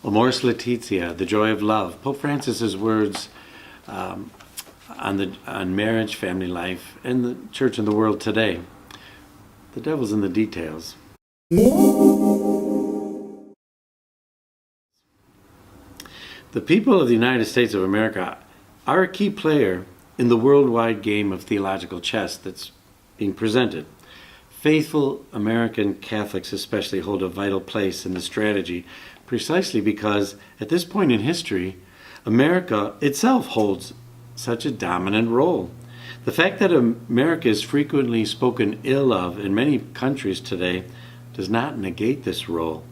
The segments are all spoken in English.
Amoris Laetitia, the joy of love. Pope Francis's words on marriage, family life, and the church and the world today. The devil's in the details. The people of the United States of America are a key player in the worldwide game of theological chess that's being presented. Faithful American Catholics especially hold a vital place in the strategy precisely because at this point in history, America itself holds such a dominant role. The fact that America is frequently spoken ill of in many countries today does not negate this role.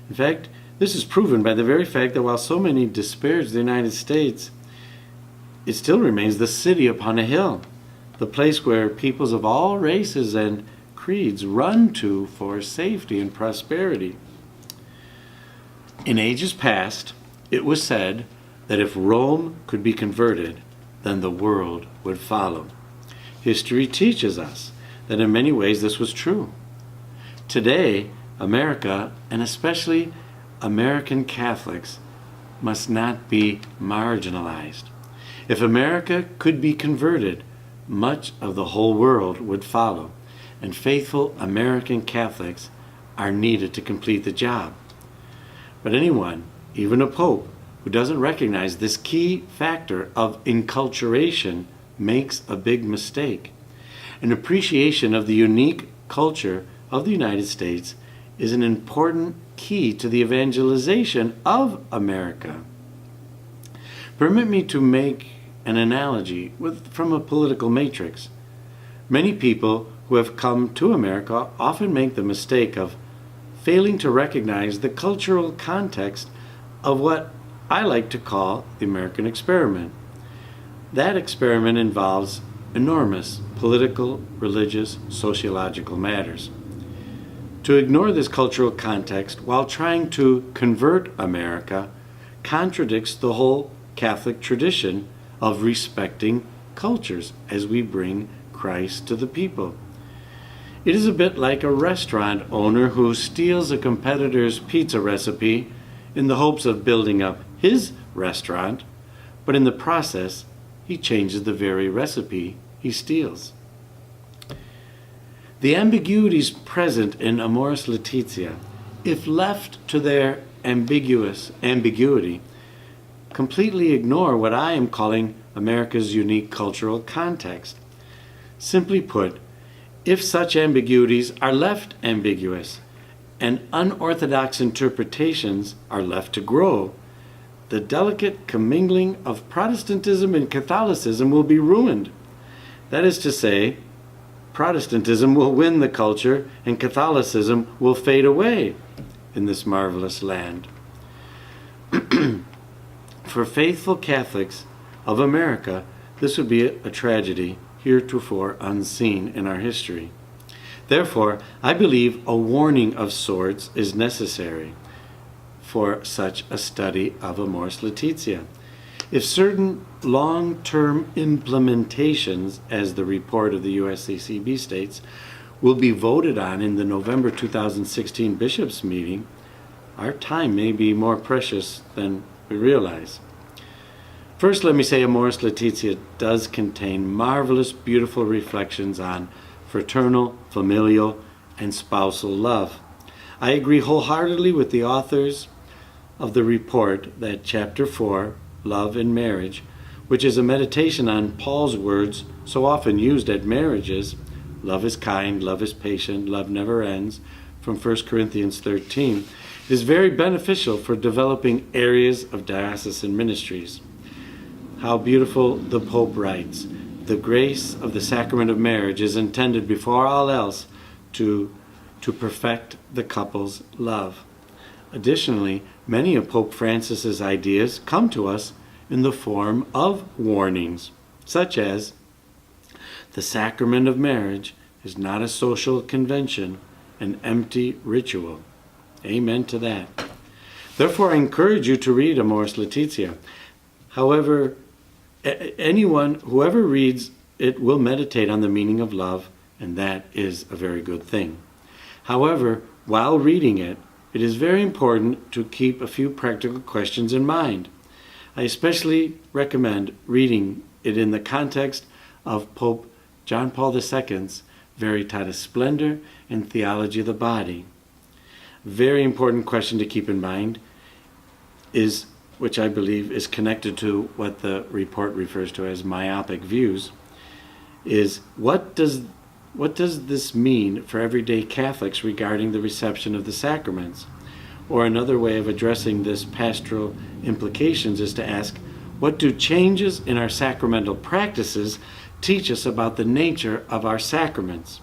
In fact, this is proven by the very fact that while so many disparage the United States, it still remains the city upon a hill, the place where peoples of all races and creeds run to for safety and prosperity. In ages past, it was said that if Rome could be converted, then the world would follow. History teaches us that in many ways this was true. Today, America, and especially American Catholics, must not be marginalized. If America could be converted, much of the whole world would follow, and faithful American Catholics are needed to complete the job. But anyone, even a pope, who doesn't recognize this key factor of enculturation makes a big mistake. An appreciation of the unique culture of the United States is an important key to the evangelization of America. Permit me to make an analogy from a political matrix. Many people who have come to America often make the mistake of failing to recognize the cultural context of what I like to call the American experiment. That experiment involves enormous political, religious, sociological matters. To ignore this cultural context while trying to convert America contradicts the whole Catholic tradition of respecting cultures as we bring Christ to the people. It is a bit like a restaurant owner who steals a competitor's pizza recipe in the hopes of building up his restaurant, but in the process, he changes the very recipe he steals. The ambiguities present in Amoris Laetitia, if left to their ambiguity, completely ignore what I am calling America's unique cultural context. Simply put, if such ambiguities are left ambiguous and unorthodox interpretations are left to grow, the delicate commingling of Protestantism and Catholicism will be ruined. That is to say, Protestantism will win the culture and Catholicism will fade away in this marvelous land. For faithful Catholics of America, this would be a tragedy heretofore unseen in our history. Therefore, I believe a warning of sorts is necessary for such a study of Amoris Laetitia. If certain long-term implementations, as the report of the USCCB states, will be voted on in the November 2016 bishops' meeting, our time may be more precious than we realize. First, let me say Amoris Laetitia does contain marvelous, beautiful reflections on fraternal, familial, and spousal love. I agree wholeheartedly with the authors of the report that Chapter 4, Love in Marriage, which is a meditation on Paul's words so often used at marriages, love is kind, love is patient, love never ends, from 1 Corinthians 13, is very beneficial for developing areas of diocesan ministries. How beautiful the Pope writes, the grace of the sacrament of marriage is intended before all else to perfect the couple's love. Additionally, many of Pope Francis's ideas come to us in the form of warnings, such as, the sacrament of marriage is not a social convention, an empty ritual. Amen to that. Therefore, I encourage you to read Amoris Laetitia. However, whoever reads it will meditate on the meaning of love, and that is a very good thing. However, while reading it, it is very important to keep a few practical questions in mind. I especially recommend reading it in the context of Pope John Paul II's Veritatis Splendor and Theology of the Body. Very important question to keep in mind is, which I believe is connected to what the report refers to as myopic views, is what does this mean for everyday Catholics regarding the reception of the sacraments? Or another way of addressing this pastoral implications is to ask, what do changes in our sacramental practices teach us about the nature of our sacraments?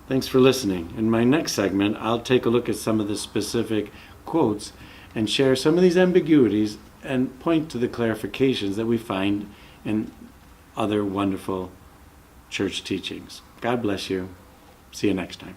Thanks for listening. In my next segment, I'll take a look at some of the specific quotes and share some of these ambiguities and point to the clarifications that we find in other wonderful church teachings. God bless you. See you next time.